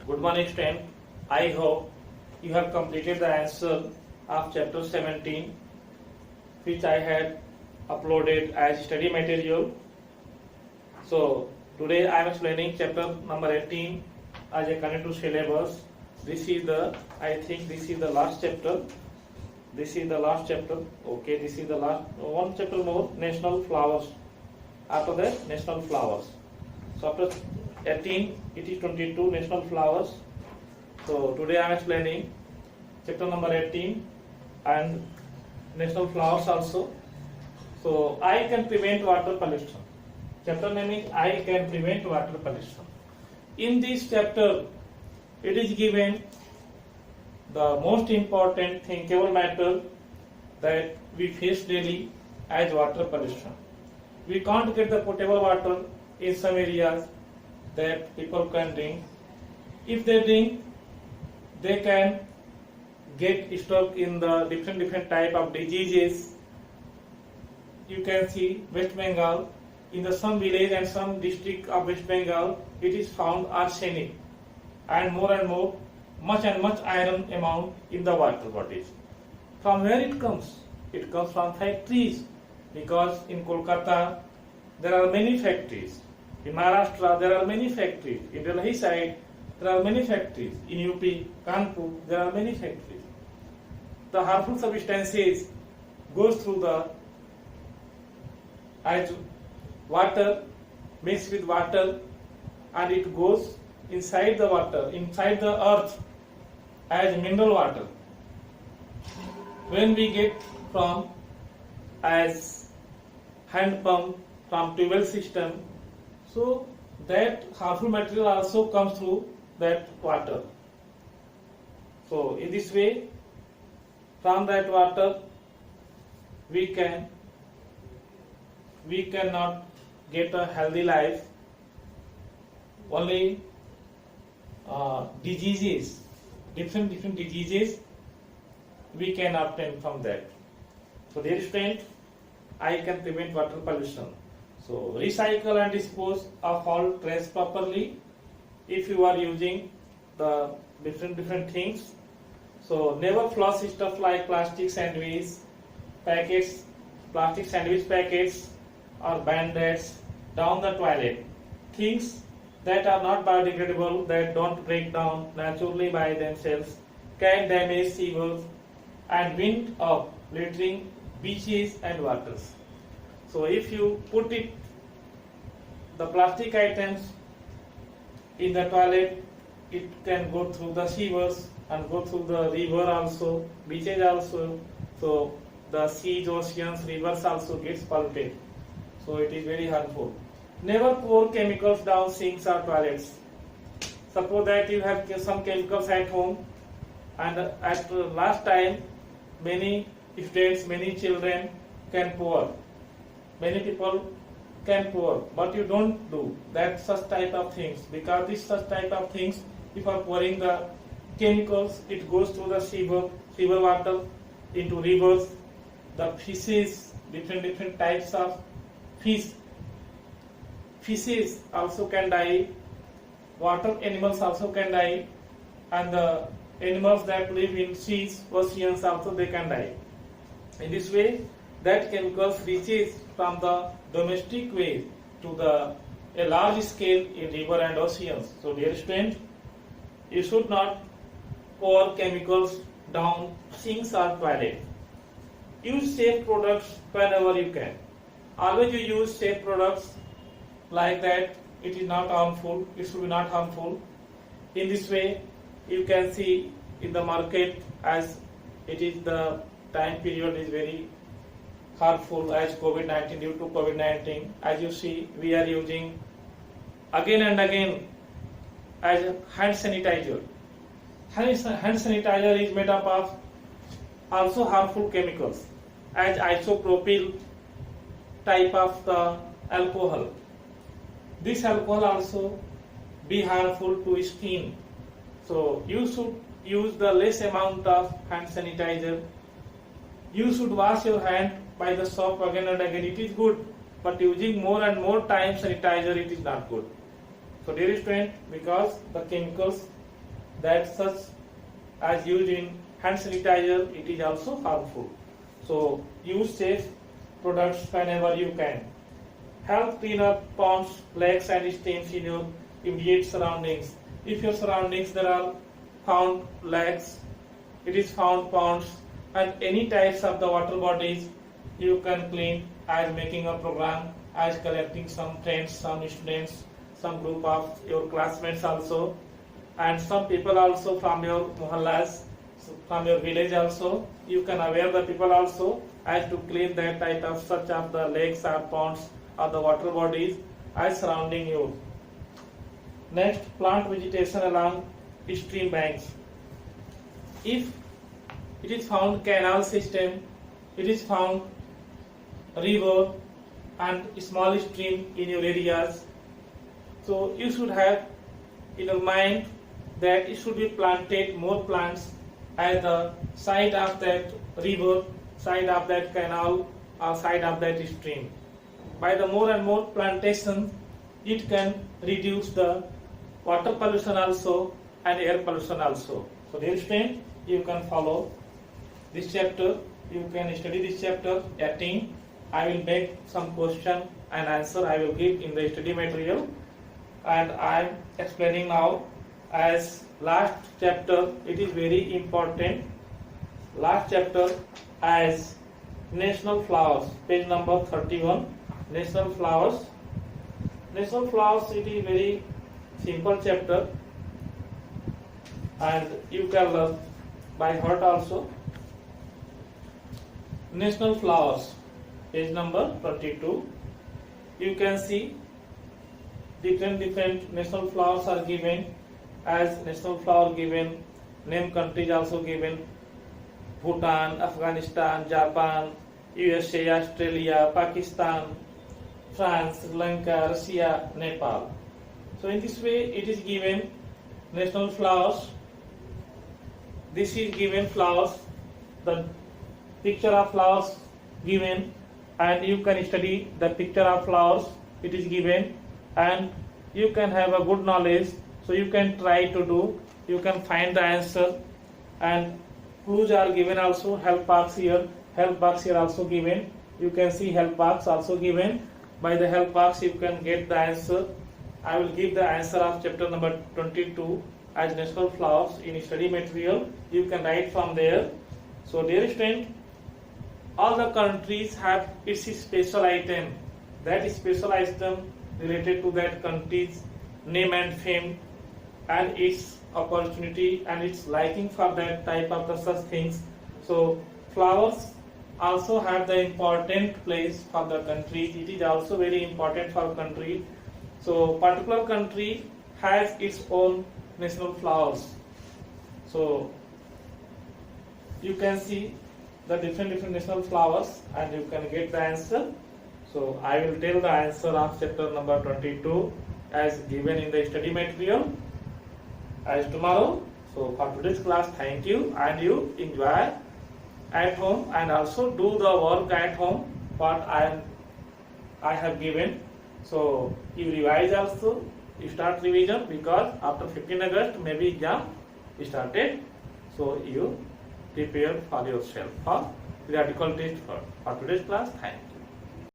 Good morning, student. I hope you have completed the answer of chapter 17, which I had uploaded as study material. So today I am explaining chapter number 18 as a connect to syllabus. This is the, I think this is the last chapter. This is the last chapter. Okay, this is the last one chapter more. National flowers. After that, national flowers. So after 18, it is 22 national flowers. So today I am explaining chapter number 18 and national flowers also. So I can prevent water pollution. Chapter name is I can prevent water pollution. In this chapter, it is given the most important thinkable matter that we face daily as water pollution. We can't get the potable water in some areas that people can drink. If they drink, they can get stuck in the different type of diseases. You can see West Bengal, in the some village and some district of West Bengal, it is found arsenic and more, much iron amount in the water bodies. From where it comes? It comes from factories, because in Kolkata there are many factories. In Maharashtra there are many factories. In Delhi side there are many factories. In UP, Kanpur there are many factories. The harmful substances goes through the as water mixed with water, and it goes inside the water, inside the earth as mineral water. When we get from as hand pump, from tube system, so that harmful material also comes through that water. So in this way, from that water we cannot get a healthy life. Only diseases, different diseases we can obtain from that. So dear student, I can prevent water pollution. So recycle and dispose of all trash properly. If you are using the different things, so never flush stuff like plastic sandwich packets, or band-aids down the toilet. Things that are not biodegradable, that don't break down naturally by themselves, can damage sewers and wind up littering beaches and waters. So if you put the plastic items in the toilet, it can go through the sewers and go through the river also, beaches also. So the seas, oceans, rivers also gets polluted. So it is very harmful. Never pour chemicals down sinks or toilets. Suppose that you have some chemicals at home, and at last time many students, many children can pour. Many people can pour, but you don't do that such type of things, because this such type of things, if you are pouring the chemicals, it goes through the sewer water into rivers. The fishes, different types of fishes also can die, water animals also can die, and the animals that live in seas, oceans also they can die. In this way, that chemicals reaches from the domestic way to a large scale in river and oceans. So dear students, you should not pour chemicals down sinks or toilet. Use safe products whenever you can. Always you use safe products, like that it is not harmful, it should be not harmful. In this way, you can see in the market, as it is the time period is very harmful as COVID-19, due to COVID-19. As you see, we are using again and again as hand sanitizer. Hand sanitizer is made up of also harmful chemicals as isopropyl type of the alcohol. This alcohol also be harmful to skin. So you should use the less amount of hand sanitizer. You should wash your hand by the soap again and again. It is good, but using more and more time sanitizer, it is not good. So dear student, because the chemicals that such as used in hand sanitizer, it is also harmful. So use safe products whenever you can. Help clean up ponds, lakes and streams in your immediate surroundings. If your surroundings there are found lakes, it is found ponds and any types of the water bodies, you can clean as making a program, as collecting some friends, some students, some group of your classmates also, and some people also from your mohallas, from your village also. You can aware the people also as to clean that type of such of the lakes or ponds or the water bodies as surrounding you. Next, plant vegetation along stream banks. If it is found canal system, it is found river and small stream in your areas, so you should have in your mind that it should be planted more plants at the side of that river, side of that canal or side of that stream. By the more and more plantation, it can reduce the water pollution also and air pollution also. So dear student, you can follow this chapter, you can study this chapter 18. I will make some question and answer I will give in the study material, and I am explaining now as last chapter. It is very important. Last chapter as national flowers, page number 31. National flowers. National flowers, it is very simple chapter and you can learn by heart also. National flowers, page number 22. You can see different national flowers are given, as national flower given, name countries also given: Bhutan, Afghanistan, Japan, USA, Australia, Pakistan, France, Sri Lanka, Russia, Nepal. So in this way it is given national flowers. This is given flowers, the picture of flowers given, and you can study the picture of flowers, it is given, and you can have a good knowledge. So you can try to do, you can find the answer, and clues are given also. Help box here also given. You can see help box also given. By the help box you can get the answer. I will give the answer of chapter number 22 as national flowers in study material. You can write from there. So dear student, all the countries have its special item. That special item related to that country's name and fame and its opportunity and its liking for that type of the such things. So flowers also have the important place for the country. It is also very important for country. So particular country has its own national flowers. So you can see the different national flowers and you can get the answer. So I will tell the answer of chapter number 22 as given in the study material as tomorrow. So for today's class, thank you, and you enjoy at home and also do the work at home what I have given. So you revise also, you start revision, because after 15 August maybe exam started. So you prepare for yourself for theoretical test for today's class. Thank you.